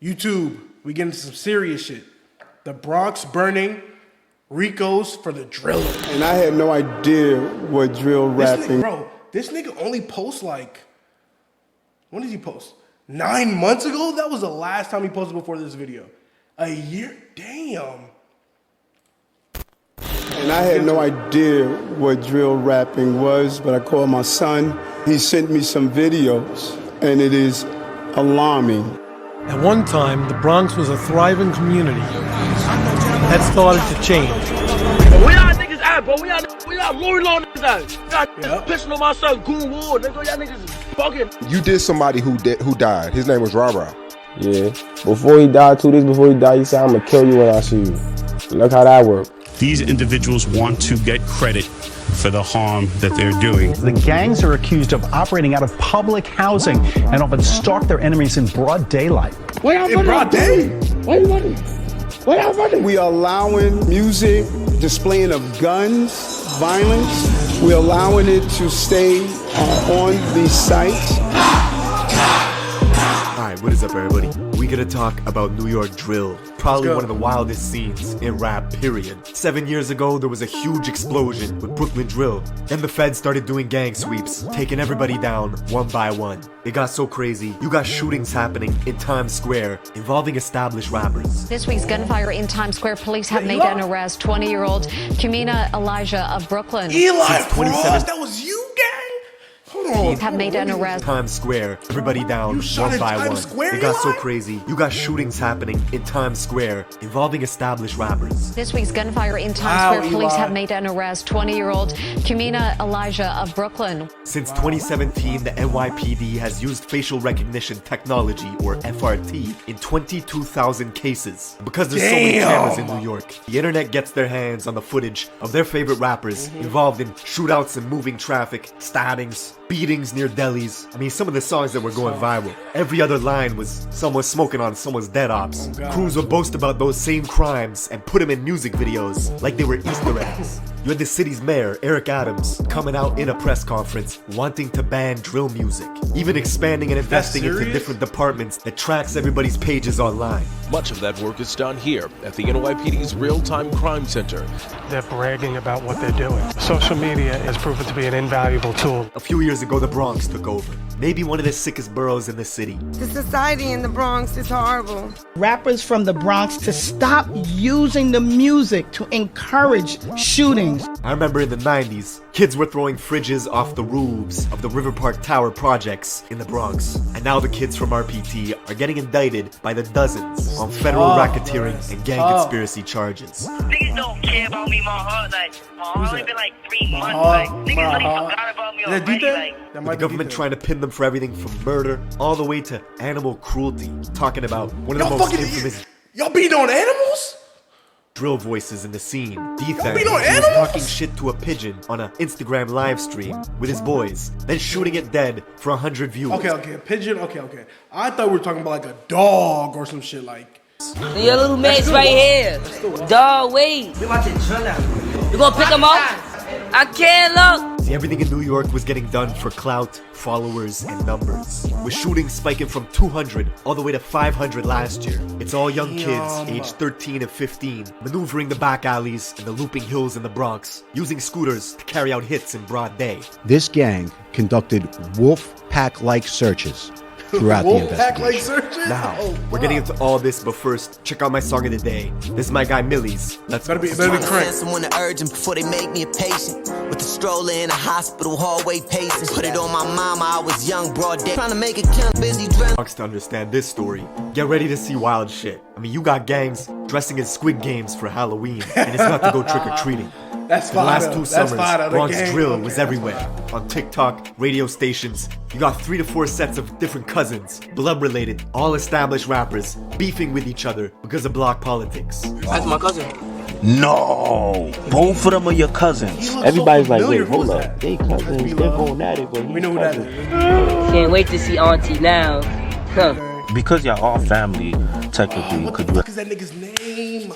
YouTube, we get into some serious shit. The Bronx burning, RICO's for the driller. And I had no idea what drill rapping. This nigga only posts like, when did he post? 9 months ago? That was the last time he posted before this video. A year? Damn. And I had no idea what drill rapping was, but I called my son. He sent me some videos, and it is alarming. At one time, the Bronx was a thriving community. That started to change. Where y'all niggas at, bro? Where y'all Lori Law niggas at? Y'all pissing on my son, Goon Ward. Nigga, y'all niggas is fucking. You did somebody who died. His name was Rara. Yeah. Before he died, 2 days before he died, he said, I'm gonna kill you when I see you. Look how that worked. These individuals want to get credit for the harm that they're doing. The gangs are accused of operating out of public housing and often stalk their enemies in broad daylight. In broad day? Why you running? Why y'all running? We are allowing music, displaying of guns, violence. We're allowing it to stay on these sites. Alright, what is up everybody? We gonna talk about New York drill. Probably one of the wildest scenes in rap, period. 7 years ago, there was a huge explosion with Brooklyn drill. Then the feds started doing gang sweeps, taking everybody down one by one. It got so crazy, you got shootings happening in Times Square involving established rappers. This week's gunfire in Times Square, police have made an arrest. 20-year-old Kymanijb of Brooklyn. Eli Frost, that was you, gang? Hold on. Have made an arrest. Times Square, everybody down one by one. It got so crazy, you got shootings happening in Times Square involving established rappers. This week's gunfire in Times Square, police have made an arrest. 20-year-old Kymanijb of Brooklyn. Since 2017, the NYPD has used facial recognition technology, or FRT, in 22,000 cases. Because there's so many cameras in New York, the internet gets their hands on the footage of their favorite rappers involved in shootouts and moving traffic, stabbings, beatings near delis. I mean, some of the songs that were going viral. Every other line was someone smoking on someone's dead ops. Crews would boast about those same crimes and put them in music videos like they were Easter eggs. You had the city's mayor, Eric Adams, coming out in a press conference wanting to ban drill music, even expanding and investing into different departments that tracks everybody's pages online. Much of that work is done here at the NYPD's Real-Time Crime Center. They're bragging about what they're doing. Social media has proven to be an invaluable tool. A few years ago, the Bronx took over. Maybe one of the sickest boroughs in the city. The society in the Bronx is horrible. Rappers from the Bronx to stop using the music to encourage shootings. I remember in the 90s, kids were throwing fridges off the roofs of the River Park Tower projects in the Bronx. And now the kids from RPT are getting indicted by the dozens on federal racketeering and gang conspiracy charges. Niggas don't care about me, my heart. Like, my heart only been like 3 months. Like, niggas really forgot about me already. With the government trying to pin them for everything from murder all the way to animal cruelty. Talking about one of the most infamous... Y'all beating on animals? Drill voices in the scene. Dethan was talking shit to a pigeon on an Instagram live stream with his boys, then shooting it dead for 100 views. Okay, a pigeon, okay. I thought we were talking about like a dog or some shit like. Your little mate's right here. Dog, wait. You gonna pick him up? I can't look. See, everything in New York was getting done for clout, followers, and numbers. With shootings spiking from 200 all the way to 500 last year. It's all young kids, aged 13 and 15, maneuvering the back alleys and the looping hills in the Bronx, using scooters to carry out hits in broad day. This gang conducted wolf pack-like searches throughout the investigation. Now, we're getting into all this, but first, check out my song of the day. This is my guy Millie's. Let's go. Better be crank. Someone to urgent before they make me a patient. With the stroller in a hospital hallway pacing. Put it on my mama, I was young, broad day. Trying to make it count, busy dressing. To understand this story, get ready to see wild shit. I mean, you got gangs dressing as Squid Games for Halloween, and it's not to go trick-or-treating. That's the last 2 summers, Bronx drill was everywhere. On TikTok, radio stations, you got 3 to 4 sets of different cousins, blood-related, all established rappers, beefing with each other because of block politics. That's my cousin. No, both of them are your cousins. Everybody's like, wait, hold up. They cousins, they're going at it, but we know who that is. Can't wait to see Auntie now. Huh. Because y'all all family, technically. What the fuck is that nigga's name?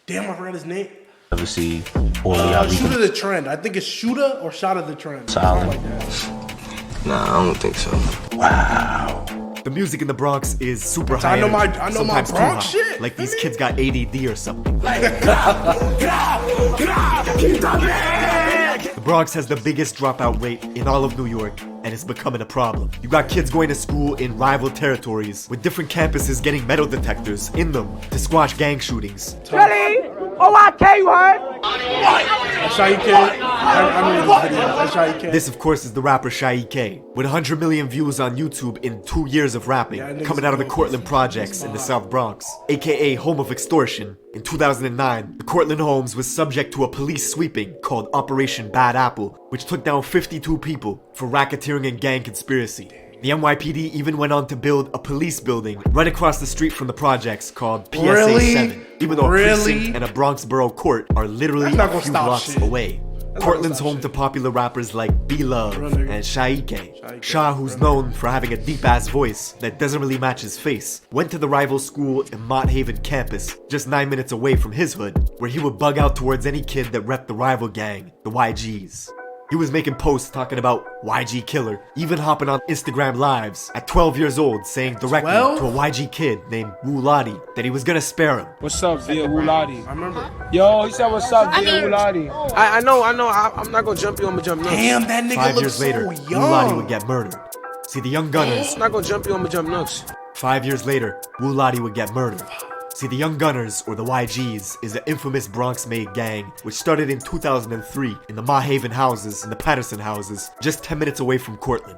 Damn, I forgot his name. Ever see Shooter the Trend. I think it's Shooter or Shot of the Trend. Solid. Nah, I don't think so. Wow. The music in the Bronx is super I high. know my sometimes too Bronx high. shit. Like these kids got ADD or something. The Bronx has the biggest dropout rate in all of New York, and it's becoming a problem. You got kids going to school in rival territories, with different campuses getting metal detectors in them to squash gang shootings. Really? OIK, you heard? That's how you can. I remember this video. That's how you can. This, of course, is the rapper Shy K, with 100 million views on YouTube in 2 years of rapping, coming out of the Cortland Projects in the South Bronx, aka home of extortion. In 2009, the Cortland Homes was subject to a police sweeping called Operation Bad Apple, which took down 52 people for racketeering and gang conspiracy. The NYPD even went on to build a police building right across the street from the projects called PSA 7, even though a precinct and a Bronx borough court are literally a few blocks away. Cortland's home to popular rappers like B-Love and Shaike. Shah, who's known for having a deep-ass voice that doesn't really match his face, went to the rival school in Mott Haven campus, just 9 minutes away from his hood, where he would bug out towards any kid that repped the rival gang, the YGs. He was making posts talking about YG killer, even hopping on Instagram lives at 12 years old, saying directly to a YG kid named Wu Lottie that he was gonna spare him. What's up, dear Wu Lottie? I remember. Yo, he said, what's up, dear Wu Lottie? I know. I'm not gonna jump you, I'm gonna jump nuts. Damn, that nigga 5 looks years later, so Wu young. Lottie would get murdered. See, the Young Gunners. I'm not gonna jump you, I'm gonna jump nuts. 5 years later, Wu Lottie would get murdered. See, the Young Gunners, or the YGs, is an infamous Bronx-made gang which started in 2003 in the Mott Haven houses and the Patterson houses, just 10 minutes away from Cortland.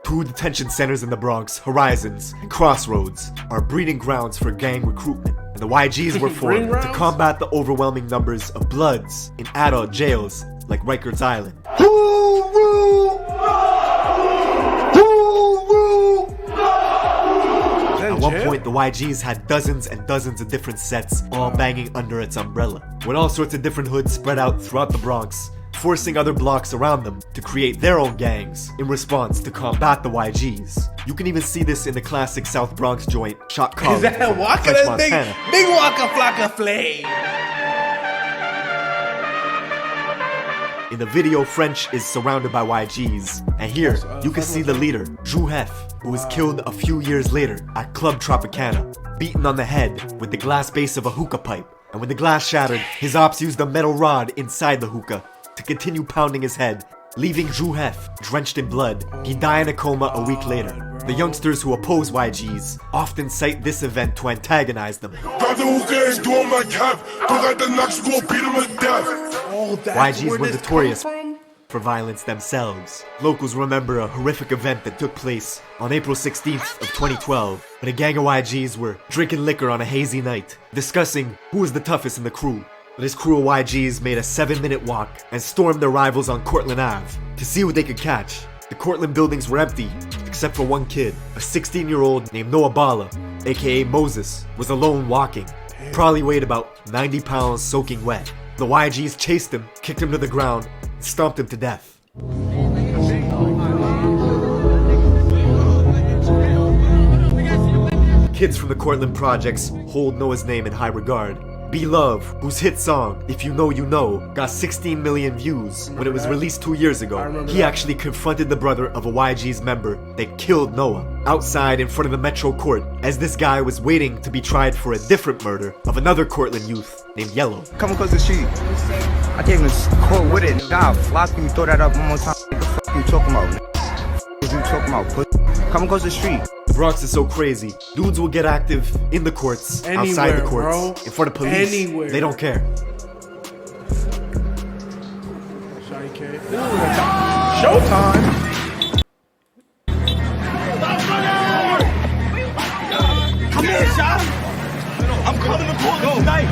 2 detention centers in the Bronx, Horizons and Crossroads, are breeding grounds for gang recruitment, and the YGs were formed to combat the overwhelming numbers of Bloods in adult jails like Rikers Island. At one point, the YGs had dozens and dozens of different sets all banging under its umbrella, with all sorts of different hoods spread out throughout the Bronx, forcing other blocks around them to create their own gangs in response to combat the YGs. You can even see this in the classic South Bronx joint, Shot Calling, Is that Waka? That big Waka Flocka Flame. In the video, French is surrounded by YGs, and here you can see the leader, Ju Hef, who was killed a few years later at Club Tropicana, beaten on the head with the glass base of a hookah pipe. And when the glass shattered, his ops used a metal rod inside the hookah to continue pounding his head, leaving Ju Hef drenched in blood. He died in a coma a week later. The youngsters who oppose YGs often cite this event to antagonize them. YGs were notorious for violence themselves. Locals remember a horrific event that took place on April 16th of 2012 when a gang of YGs were drinking liquor on a hazy night, discussing who was the toughest in the crew. This crew of YGs made a 7-minute walk and stormed their rivals on Cortland Ave to see what they could catch. The Cortland buildings were empty, except for one kid, a 16-year-old named Noah Bala, aka Moses, was alone walking. Probably weighed about 90 pounds soaking wet. The YGs chased him, kicked him to the ground, and stomped him to death. Kids from the Cortland Projects hold Noah's name in high regard. B-Love, whose hit song, If You Know You Know, got 16 million views when it was released 2 years ago. He actually confronted the brother of a YG's member that killed Noah outside in front of the Metro Court as this guy was waiting to be tried for a different murder of another Cortland youth named Yellow. Come across the street. I came to court with it. God, last time you throw that up one more time. What the fuck you talking about? What you talking about, pussy? Come across the street. The Bronx is so crazy. Dudes will get active in the courts, outside the courts, in front of police. They don't care. Showtime. Come here, Sean. I'm calling the court tonight.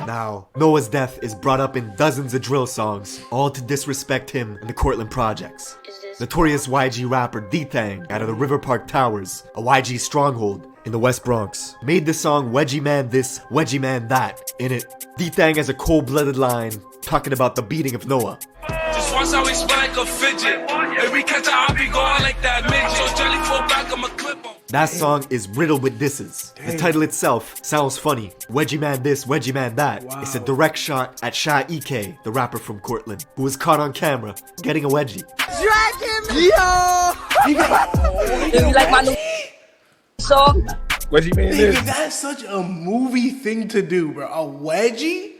Now, Noah's death is brought up in dozens of drill songs, all to disrespect him and the Cortland Projects. Notorious YG rapper D-Thang out of the River Park Towers, a YG stronghold in the West Bronx, made the song Wedgie Man This, Wedgie Man That. In it, D-Thang has a cold-blooded line talking about the beating of Noah. Just watch how we spin like a fidget. If we catch I be going like that midget. So jelly fall back, I'ma clip him. That song is riddled with disses. The title itself sounds funny. Wedgie Man This, Wedgie Man That. Wow. It's a direct shot at Shy EK, the rapper from Cortland, who was caught on camera getting a wedgie. Drag him! Yo! You like my new... So, What you mean? Nigga, that's such a movie thing to do, bro. A wedgie?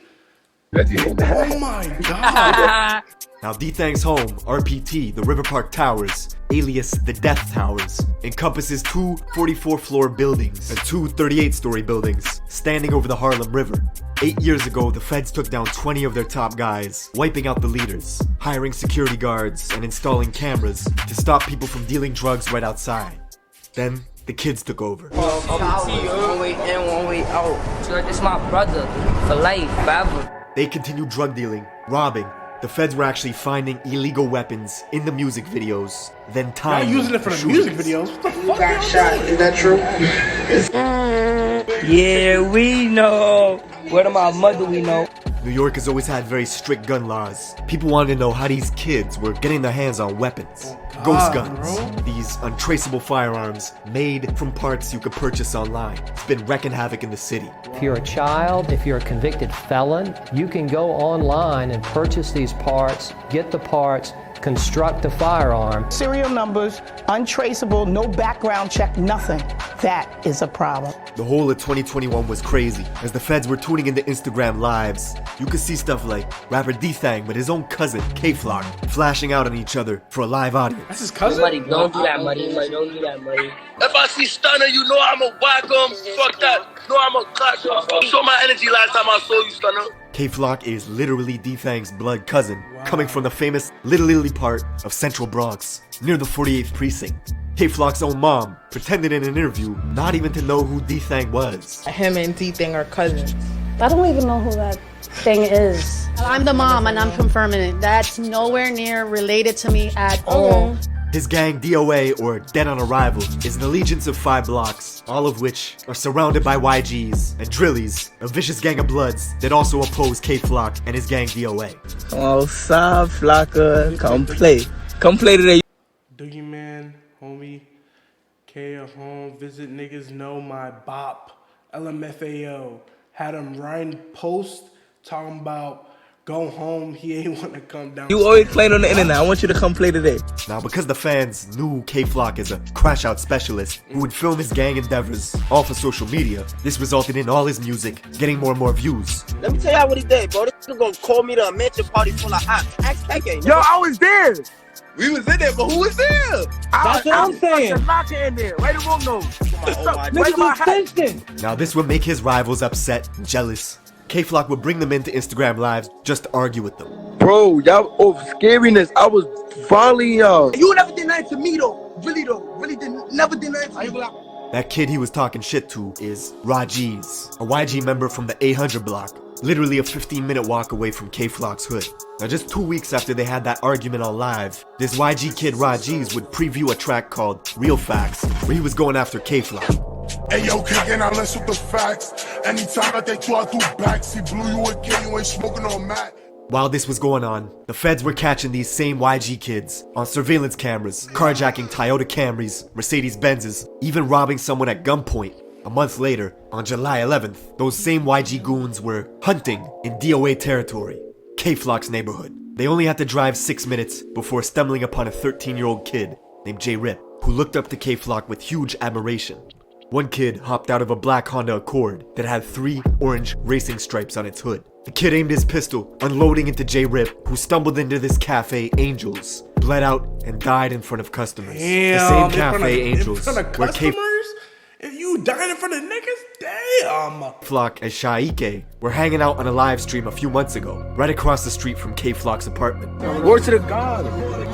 Oh my god. Now, D-Thang's home, RPT, the River Park Towers, alias the Death Towers, encompasses two 44-floor buildings and two 38-story buildings standing over the Harlem River. 8 years ago, the feds took down 20 of their top guys, wiping out the leaders, hiring security guards, and installing cameras to stop people from dealing drugs right outside. Then, the kids took over. one way in, one way out. So this is my brother for life, forever. They continued drug dealing, robbing. The feds were actually finding illegal weapons in the music videos, then tying Y'all using it for the music videos? What the fuck got shot? Is that true? Yeah, we know. Word of my mother, we know. New York has always had very strict gun laws. People wanted to know how these kids were getting their hands on weapons. Ghost guns, these untraceable firearms made from parts you could purchase online. It's been wrecking havoc in the city. If you're a child, if you're a convicted felon, you can go online and purchase these parts, get the parts, construct a firearm. Serial numbers, untraceable, no background check, nothing. That is a problem. The whole of 2021 was crazy. As the feds were tuning into Instagram lives, you could see stuff like rapper D-Thang with his own cousin, K-Flock, flashing out on each other for a live audience. That's his cousin? Buddy, don't do that, buddy. Don't do that, buddy. If I see Stunner, you know I'ma whack him. Fuck that. No, I'ma clash him. Show my energy last time I saw you, Stunner. K-Flock is literally D-Thang's blood cousin, coming from the famous Little Italy part of Central Bronx, near the 48th precinct. K-Flock's own mom pretended in an interview not even to know who D-Thang was. Him and D-Thang are cousins. I don't even know who that thing is. I'm the mom and I'm confirming it. That's nowhere near related to me at all. His gang, DOA, or Dead on Arrival, is an allegiance of 5 blocks, all of which are surrounded by YGs and Drillies, a vicious gang of bloods that also oppose K-Flock and his gang DOA. Oh, Sa Flocka, come play. Come play today. Doogie Man, homie, K at home, visit niggas know my bop. LMFAO had him writing post talking about go home, he ain't want to come down. You always playing on the internet. I want you to come play today. Now, because the fans knew K-Flock as a crash-out specialist who would film his gang endeavors all for social media, this resulted in all his music getting more and more views. Let me tell y'all what he did, bro. This nigga gonna call me to a mansion party full of hot. Ask KK. Yo, I was there. We was in there, but who was there? That's what I'm saying. Locker in there. Right the room, no. Now, this would make his rivals upset and jealous. K-Flock would bring them into Instagram lives just to argue with them. Bro, y'all over scariness. I was following y'all. You never did nothing to me though. Really never did nothing to me. That kid he was talking shit to is Rajiz, a YG member from the 800 block, literally a 15-minute walk away from K-Flock's hood. Now, just 2 weeks after they had that argument on live, this YG kid Rajiz would preview a track called Real Facts, where he was going after K-Flock. Hey yo, kicking out, let's with the facts. Anytime that they try to backs, he blew you again, you ain't smoking on Mac. While this was going on, the feds were catching these same YG kids on surveillance cameras, carjacking Toyota Camrys, Mercedes Benzes, even robbing someone at gunpoint. A month later, on July 11th, those same YG goons were hunting in DOA territory, K-Flock's neighborhood. They only had to drive 6 minutes before stumbling upon a 13-year-old kid named J-Rip, who looked up to K-Flock with huge admiration. One kid hopped out of a black Honda Accord that had 3 orange racing stripes on its hood. The kid aimed his pistol, unloading into J-Rip, who stumbled into this cafe, Angels, bled out, and died in front of customers. Damn, the same cafe, Angels, in front of where customers? If you dying in front of niggas? Damn! K-Flock and Shaike were hanging out on a live stream a few months ago, right across the street from K-Flock's apartment. Word to the God.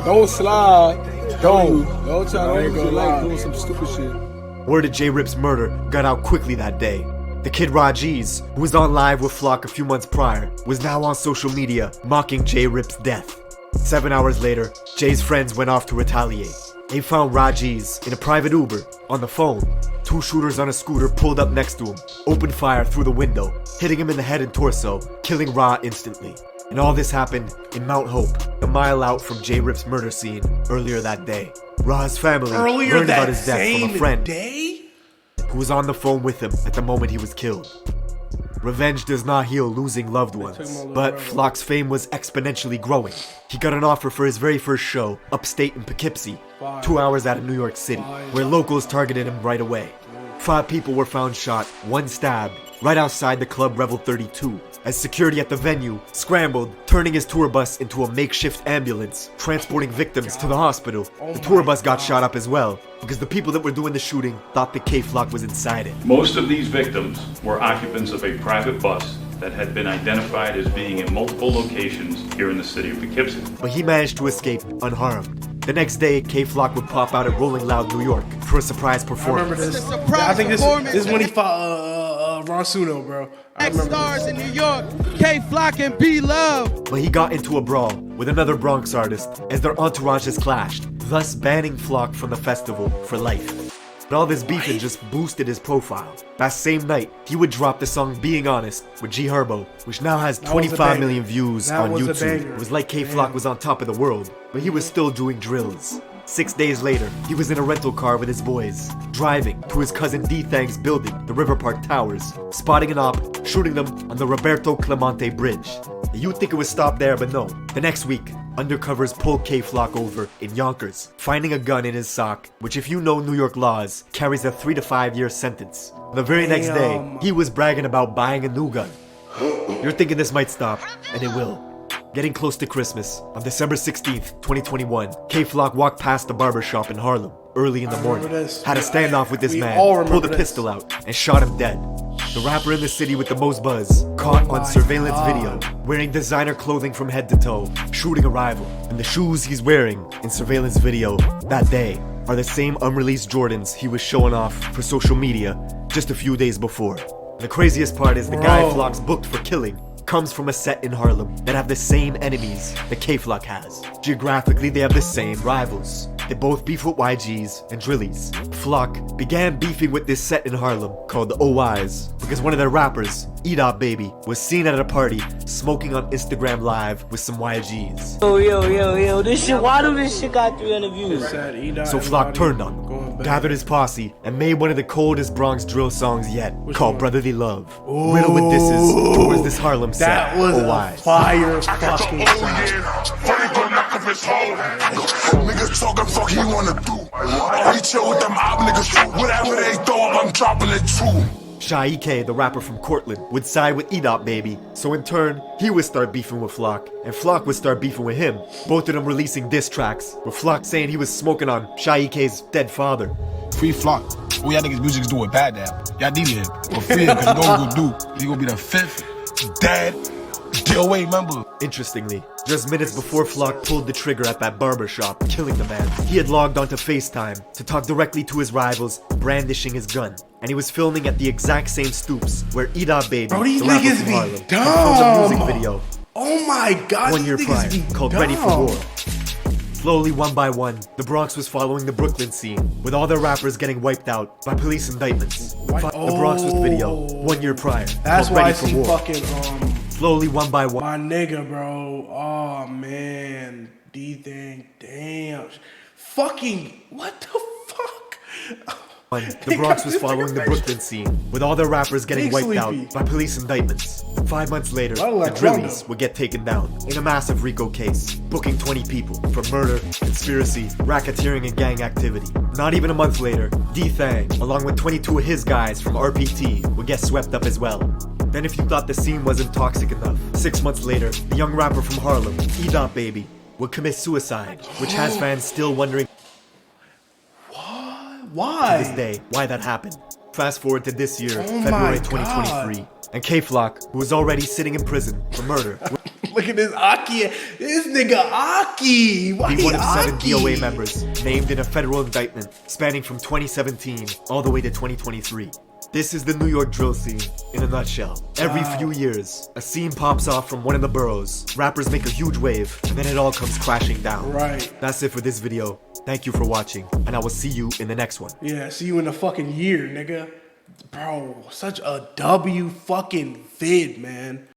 Don't slide. Don't try to go like doing some stupid shit. Word of J-Rip's murder got out quickly that day. The kid Rajiz, who was on live with Flock a few months prior, was now on social media mocking J-Rip's death. 7 hours later, Jay's friends went off to retaliate. They found Rajiz in a private Uber on the phone. 2 shooters on a scooter pulled up next to him, opened fire through the window, hitting him in the head and torso, killing Ra instantly. And all this happened in Mount Hope, a mile out from J-Rip's murder scene earlier that day. Ra's family learned about his death from a friend who was on the phone with him at the moment he was killed. Revenge does not heal losing loved ones, but Flock's fame was exponentially growing. He got an offer for his very first show, upstate in Poughkeepsie, 2 hours out of New York City, where locals targeted him right away. 5 people were found shot, 1 stabbed, right outside the club Revel 32, as security at the venue scrambled, turning his tour bus into a makeshift ambulance, transporting victims to the hospital. The tour bus got shot up as well, because the people that were doing the shooting thought the K-Flock was inside it. Most of these victims were occupants of a private bus that had been identified as being in multiple locations here in the city of Poughkeepsie. But he managed to escape unharmed. The next day, K-Flock would pop out at Rolling Loud, New York for a surprise performance. I remember this. I think this is when he fought Ron Suno, bro. Stars in New York, K-Flock and B-Love. But he got into a brawl with another Bronx artist as their entourages clashed, thus banning Flock from the festival for life. But all this beefing just boosted his profile. That same night, he would drop the song Being Honest with G Herbo, which now has 25 million views on YouTube. It was like K-Flock was on top of the world, but he was still doing drills. 6 days later, he was in a rental car with his boys, driving to his cousin D-Thang's building, the River Park Towers, spotting an op, shooting them on the Roberto Clemente Bridge. You'd think it would stop there, but no. The next week, undercovers pulled K-Flock over in Yonkers, finding a gun in his sock, which if you know New York laws, carries a 3 to 5 year sentence. The very next day, he was bragging about buying a new gun. You're thinking this might stop, and it will. Getting close to Christmas, on December 16th, 2021, K-Flock walked past the barbershop in Harlem early in the morning, had a standoff with this man, pulled a pistol out, and shot him dead. The rapper in the city with the most buzz, caught on surveillance video, wearing designer clothing from head to toe, shooting a rival. And the shoes he's wearing in surveillance video that day are the same unreleased Jordans he was showing off for social media just a few days before. The craziest part is the guy Flock's booked for killing comes from a set in Harlem that have the same enemies that K-Flock has. Geographically, they have the same rivals. They both beef with YGs and Drillies. Flock began beefing with this set in Harlem called the OIs because one of their rappers, E-Dot Baby, was seen at a party smoking on Instagram Live with some YGs. Yo, this shit, why do this shit got 300 views? So Flock turned on him, gathered his posse, and made one of the coldest Bronx drill songs yet, called Brotherly Love. Riddled with disses towards this Harlem set. That was a fire fucking Niggas talking fuck he wanna do. He chill with them op niggas too. Whatever they throw up, I'm dropping it too. Shy-E-K, the rapper from Cortland, would side with E-Dot Baby, so in turn, he would start beefing with Flock, and Flock would start beefing with him, both of them releasing diss tracks, with Flock saying he was smoking on Shy-E-K's dead father. Free Flock. All y'all niggas music's doing bad now. Y'all need him. But free him, cause you know what he gonna do. He gonna be the 5th dad DOA member. Interestingly, just minutes before Flock pulled the trigger at that barbershop, killing the man, he had logged onto FaceTime to talk directly to his rivals, brandishing his gun. And he was filming at the exact same stoops where E-Dot Baby, the rapper from Harlem, had filmed a music video. Oh my god, 1 year prior, called Ready for War. Slowly, one by one, the Bronx was following the Brooklyn scene, with all their rappers getting wiped out by police indictments. The Bronx was video 1 year prior. That's why I for see war. fucking Slowly, one by one. My nigga, bro. Oh man, D-Thing, damn. Fucking what the fuck? The Bronx was following the Brooklyn scene, with all their rappers getting wiped out by police indictments. 5 months later, the Drillies would get taken down in a massive RICO case, booking 20 people for murder, conspiracy, racketeering, and gang activity. Not even a month later, D-Thang, along with 22 of his guys from RPT, would get swept up as well. Then if you thought the scene wasn't toxic enough, 6 months later, the young rapper from Harlem, E-Dot Baby, would commit suicide, which has fans still wondering why? To this day, why that happened. Fast forward to this year, February 2023, and K-Flock, who was already sitting in prison for murder. Look at this Aki, this nigga Aki. Why be one of Aki? 7 DOA members named in a federal indictment spanning from 2017 all the way to 2023. This is the New York drill scene in a nutshell. Every few years, a scene pops off from one of the boroughs. Rappers make a huge wave, and then it all comes crashing down. Right. That's it for this video. Thank you for watching, and I will see you in the next one. Yeah, see you in a fucking year, nigga. Bro, such a W fucking vid, man.